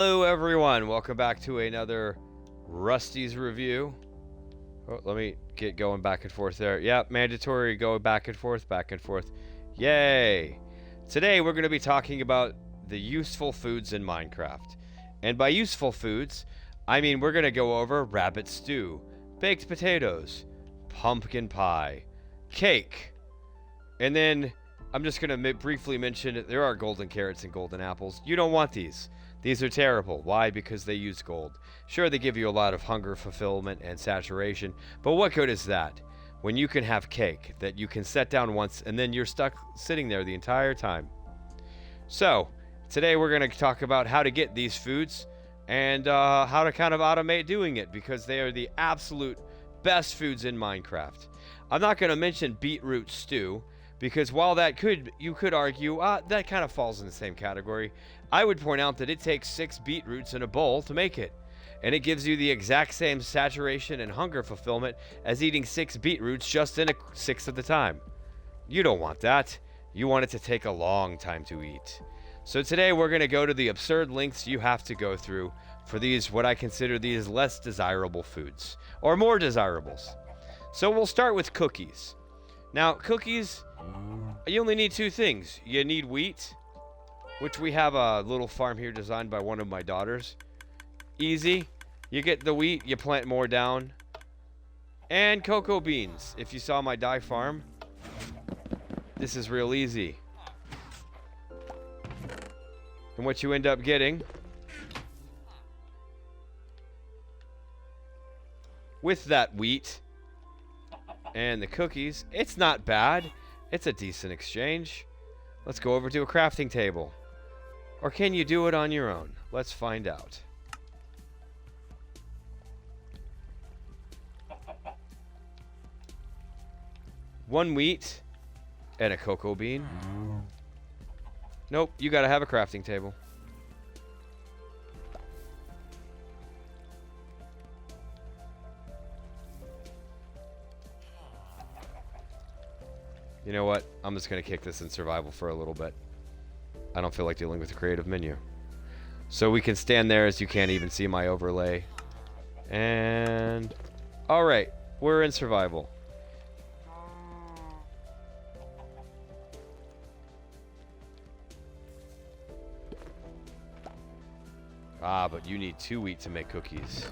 Hello everyone, welcome back to another Rusty's review. Oh, let me get going back and forth there. Yep, mandatory go back and forth, back and forth. Yay! Today we're going to be talking about the useful foods in Minecraft. And by useful foods, I mean we're going to go over rabbit stew, baked potatoes, pumpkin pie, cake, and then I'm just going to briefly mention that there are golden carrots and golden apples. You don't want these. These are terrible. Why? Because they use gold. Sure, they give you a lot of hunger, fulfillment, and saturation, but what good is that when you can have cake that you can set down once and then you're stuck sitting there the entire time? So, today we're going to talk about how to get these foods and how to kind of automate doing it because they are the absolute best foods in Minecraft. I'm not going to mention beetroot stew because while you could argue that kind of falls in the same category, I would point out that it takes 6 beetroots in a bowl to make it. And it gives you the exact same saturation and hunger fulfillment as eating 6 beetroots just in a 6th of the time. You don't want that. You want it to take a long time to eat. So today we're going to go to the absurd lengths you have to go through for these, what I consider these less desirable foods, or more desirables. So we'll start with cookies. Now, cookies, you only need 2 things. You need wheat, which we have a little farm here designed by one of my daughters. Easy. You get the wheat, you plant more down. And cocoa beans. If you saw my dye farm, this is real easy. And what you end up getting with that wheat and the cookies, it's not bad. It's a decent exchange. Let's go over to a crafting table. Or can you do it on your own? Let's find out. One wheat and a cocoa bean. Nope, you gotta have a crafting table. You know what? I'm just gonna kick this in survival for a little bit. I don't feel like dealing with the creative menu. So we can stand there as you can't even see my overlay. And alright, we're in survival. Ah, but you need 2 wheat to make cookies.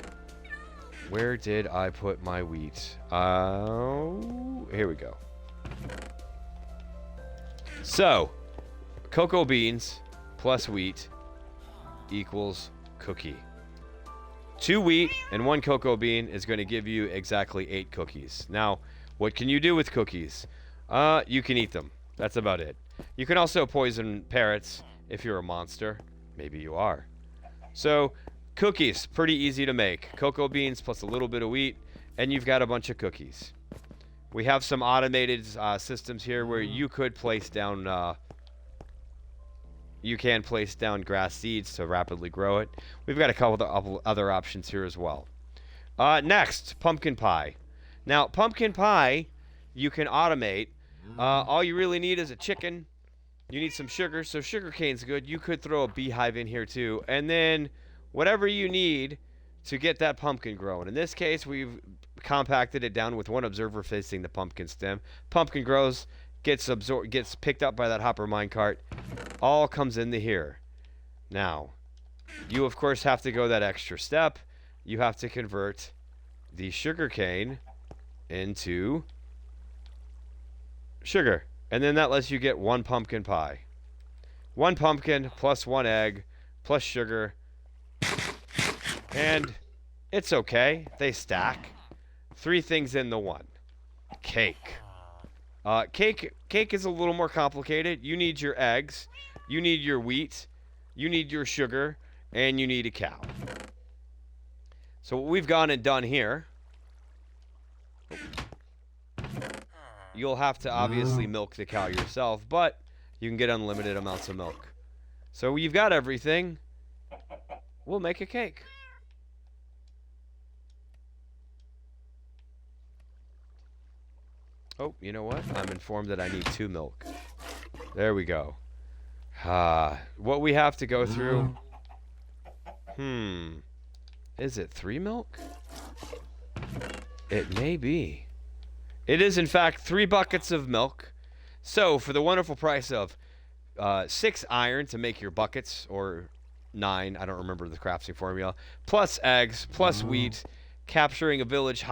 Where did I put my wheat? Oh, here we go. So, cocoa beans plus wheat equals cookie. 2 wheat and 1 cocoa bean is going to give you exactly 8 cookies. Now, what can you do with cookies? You can eat them. That's about it. You can also poison parrots if you're a monster. Maybe you are. So, cookies, pretty easy to make. Cocoa beans plus a little bit of wheat, and you've got a bunch of cookies. We have some automated systems here where you could place down grass seeds to rapidly grow it. We've got a couple of other options here as well. Next, pumpkin pie. Now, pumpkin pie, you can automate. All you really need is a chicken. You need some sugar, so sugar cane's good. You could throw a beehive in here too. And then whatever you need to get that pumpkin growing. In this case, we've compacted it down with 1 observer facing the pumpkin stem. Pumpkin grows, gets picked up by that hopper minecart. All comes into here. Now, you of course have to go that extra step. You have to convert the sugar cane into sugar. And then that lets you get 1 pumpkin pie. 1 pumpkin plus 1 egg plus sugar. And it's okay. They stack. 3 things in the 1. Cake. Cake is a little more complicated. You need your eggs. You need your wheat. You need your sugar. And you need a cow. So what we've gone and done here, you'll have to obviously milk the cow yourself, but you can get unlimited amounts of milk. So you've got everything. We'll make a cake. Oh, you know what? I'm informed that I need 2 milk. There we go. What we have to go through Is it 3 milk? It may be. It is, in fact, 3 buckets of milk. So, for the wonderful price of 6 iron to make your buckets, or 9, I don't remember the crafting formula, plus eggs, plus wheat, capturing a village,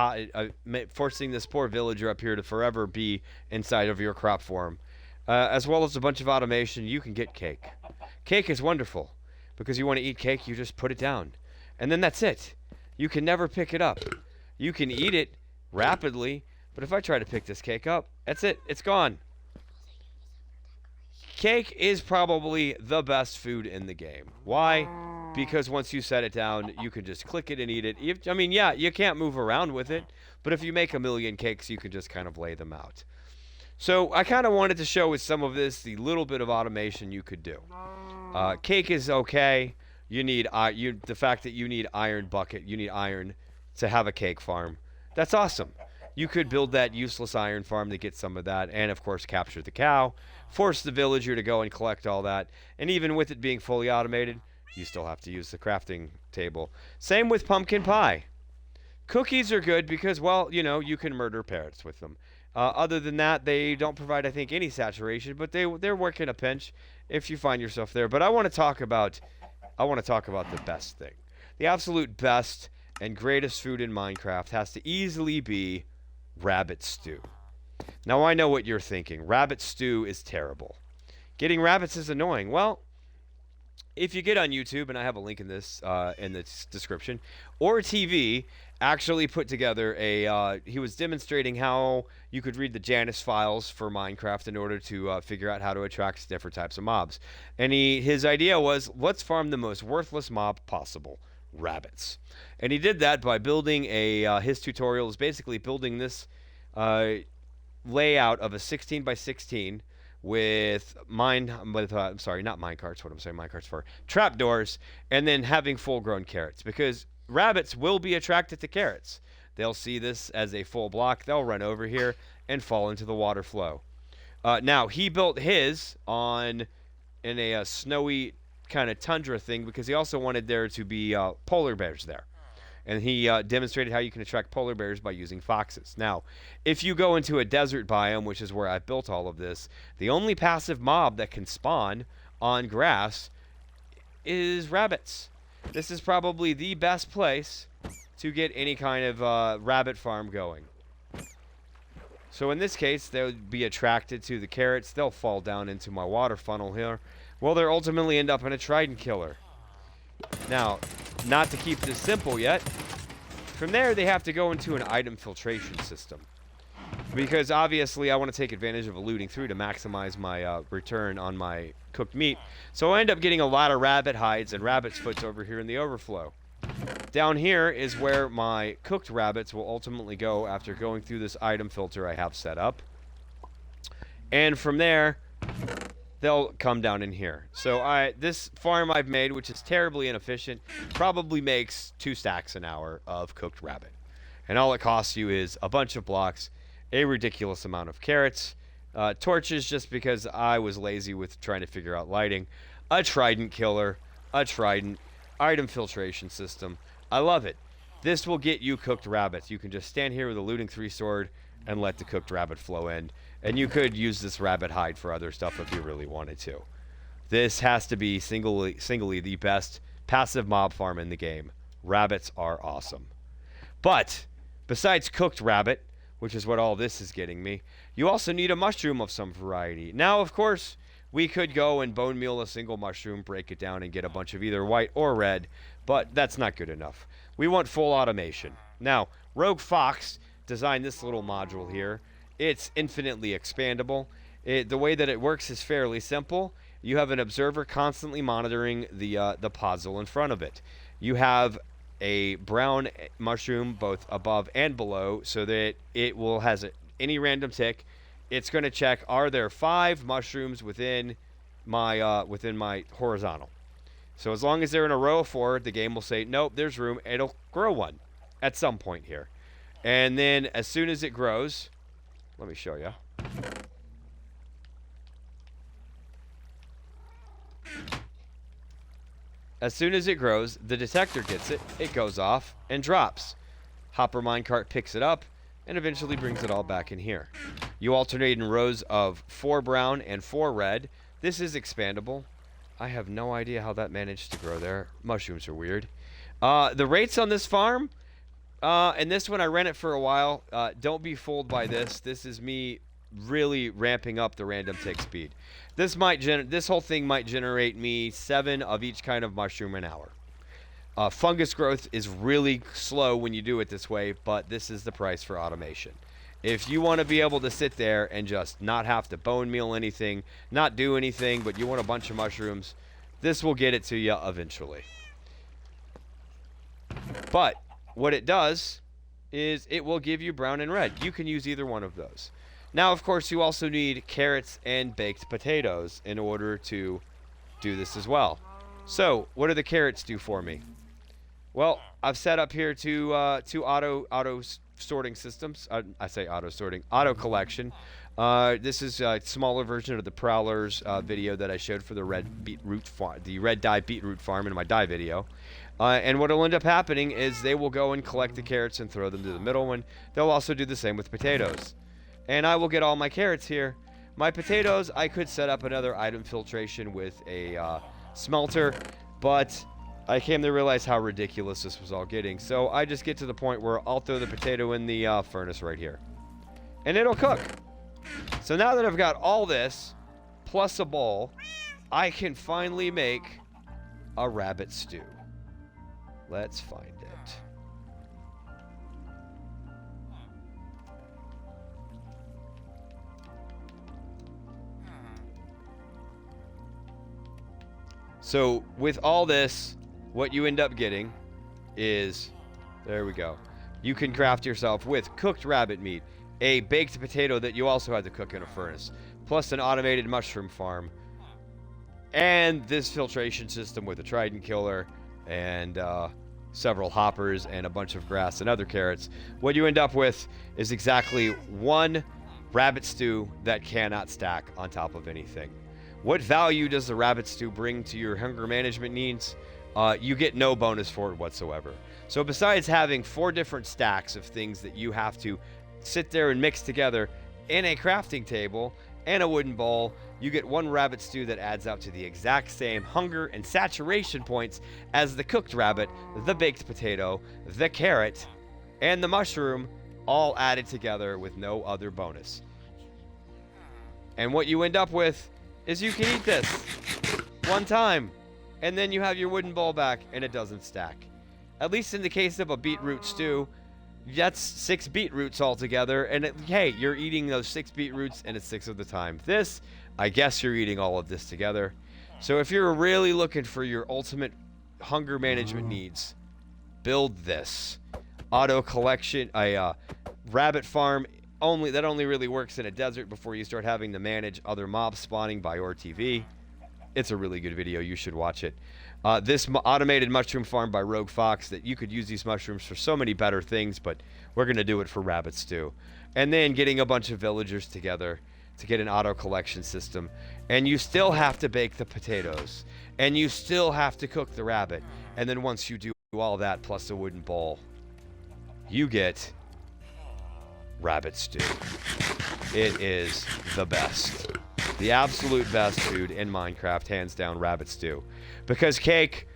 forcing this poor villager up here to forever be inside of your crop farm, as well as a bunch of automation, you can get cake. Cake is wonderful, because you want to eat cake, you just put it down. And then that's it. You can never pick it up. You can eat it rapidly, but if I try to pick this cake up, that's it. It's gone. Cake is probably the best food in the game. Why? Because once you set it down, you can just click it and eat it. I mean, yeah, you can't move around with it, but if you make a million cakes, you can just kind of lay them out. So I kind of wanted to show with some of this the little bit of automation you could do. Cake is okay. You need the fact that you need iron bucket. You need iron to have a cake farm. That's awesome. You could build that useless iron farm to get some of that, and of course capture the cow, force the villager to go and collect all that, and even with it being fully automated, you still have to use the crafting table. Same with pumpkin pie. Cookies are good because, well, you know, you can murder parrots with them. Other than that, they don't provide, I think, any saturation, but they're working a pinch if you find yourself there. But I want to talk about the best thing. The absolute best and greatest food in Minecraft has to easily be rabbit stew. Now I know what you're thinking. Rabbit stew is terrible. Getting rabbits is annoying. Well, if you get on YouTube, and I have a link in this in the description, or TV actually put together he was demonstrating how you could read the Janus files for Minecraft in order to figure out how to attract different types of mobs. And his idea was, let's farm the most worthless mob possible, rabbits. And he did that by building his tutorial is basically building this layout of a 16 by 16 with minecarts for trapdoors, and then having full-grown carrots, because rabbits will be attracted to carrots. They'll see this as a full block, they'll run over here and fall into the water flow. Now he built his in a snowy kind of tundra thing because he also wanted there to be polar bears there. And he demonstrated how you can attract polar bears by using foxes. Now, if you go into a desert biome, which is where I built all of this, the only passive mob that can spawn on grass is rabbits. This is probably the best place to get any kind of rabbit farm going. So in this case, they'll be attracted to the carrots. They'll fall down into my water funnel here. Well, they'll ultimately end up in a trident killer. Now, not to keep this simple yet, from there they have to go into an item filtration system. Because obviously I want to take advantage of looting through to maximize my return on my cooked meat. So I end up getting a lot of rabbit hides and rabbit's foots over here in the overflow. Down here is where my cooked rabbits will ultimately go after going through this item filter I have set up. And from there, they'll come down in here. So this farm I've made, which is terribly inefficient, probably makes 2 stacks an hour of cooked rabbit. And all it costs you is a bunch of blocks, a ridiculous amount of carrots, torches just because I was lazy with trying to figure out lighting, a trident killer, a trident, item filtration system. I love it. This will get you cooked rabbits. You can just stand here with a looting 3 sword and let the cooked rabbit flow in. And you could use this rabbit hide for other stuff if you really wanted to. This has to be singly the best passive mob farm in the game. Rabbits are awesome. But besides cooked rabbit, which is what all this is getting me, you also need a mushroom of some variety. Now, of course, we could go and bone meal a single mushroom, break it down, and get a bunch of either white or red, but that's not good enough. We want full automation. Now, Rogue Fox designed this little module here. It's infinitely expandable. The way that it works is fairly simple. You have an observer constantly monitoring the puzzle in front of it. You have a brown mushroom both above and below, so that it will has any random tick. It's going to check, are there 5 mushrooms within my horizontal. So as long as they're in a row of 4, the game will say, nope, there's room. It'll grow one at some point here. And then as soon as it grows, let me show you. As soon as it grows, the detector gets it, it goes off and drops. Hopper minecart picks it up and eventually brings it all back in here. You alternate in rows of 4 brown and 4 red. This is expandable. I have no idea how that managed to grow there. Mushrooms are weird. The rates on this farm, and this one I ran it for a while. Don't be fooled by this. This is me really ramping up the random tick speed. This whole thing might generate me 7 of each kind of mushroom an hour. Fungus growth is really slow when you do it this way, but this is the price for automation. If you want to be able to sit there and just not have to bone meal anything, not do anything, but you want a bunch of mushrooms, this will get it to you eventually. But what it does is it will give you brown and red. You can use either one of those. Now, of course, you also need carrots and baked potatoes in order to do this as well. So, what do the carrots do for me? Well, I've set up here two auto sorting systems. I say auto sorting, auto collection. This is a smaller version of the Prowlers video that I showed for the red dye beetroot farm in my dye video. And what will end up happening is they will go and collect the carrots and throw them to the middle one. They'll also do the same with potatoes. And I will get all my carrots here. My potatoes, I could set up another item filtration with a smelter, but I came to realize how ridiculous this was all getting. So I just get to the point where I'll throw the potato in the furnace right here. And it'll cook. So now that I've got all this, plus a bowl, I can finally make a rabbit stew. Let's find it. So with all this, what you end up getting is, there we go. You can craft yourself with cooked rabbit meat, a baked potato that you also had to cook in a furnace, plus an automated mushroom farm, and this filtration system with a trident killer, and several hoppers, and a bunch of grass and other carrots. What you end up with is exactly one rabbit stew that cannot stack on top of anything. What value does the rabbit stew bring to your hunger management needs? You get no bonus for it whatsoever. So besides having 4 different stacks of things that you have to sit there and mix together in a crafting table and a wooden bowl, you get one rabbit stew that adds up to the exact same hunger and saturation points as the cooked rabbit, the baked potato, the carrot, and the mushroom, all added together with no other bonus. And what you end up with is you can eat this one time, and then you have your wooden bowl back, and it doesn't stack. At least in the case of a beetroot stew, that's 6 beetroots altogether, and hey, you're eating those 6 beetroots, and it's 6 of the time. This, I guess you're eating all of this together. So if you're really looking for your ultimate hunger management needs, build this. Auto collection, a rabbit farm, that only really works in a desert before you start having to manage other mobs spawning by ORTV. It's a really good video. You should watch it. This automated mushroom farm by Rogue Fox, that you could use these mushrooms for so many better things, but we're going to do it for rabbit stew. And then getting a bunch of villagers together to get an auto collection system. And you still have to bake the potatoes. And you still have to cook the rabbit. And then once you do all that plus a wooden bowl, you get rabbit stew. It is the best. The absolute best food in Minecraft, hands down, rabbit stew. Because cake,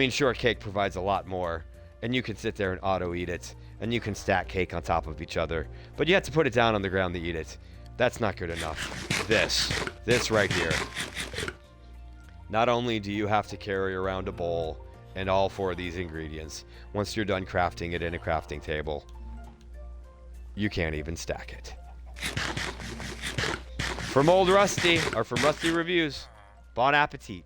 sure, cake provides a lot more, and you can sit there and auto eat it, and you can stack cake on top of each other, but you have to put it down on the ground to eat it. That's not good enough. This right here. Not only do you have to carry around a bowl and all 4 of these ingredients, once you're done crafting it in a crafting table, you can't even stack it. From Old Rusty, or from Rusty Reviews, bon appetit.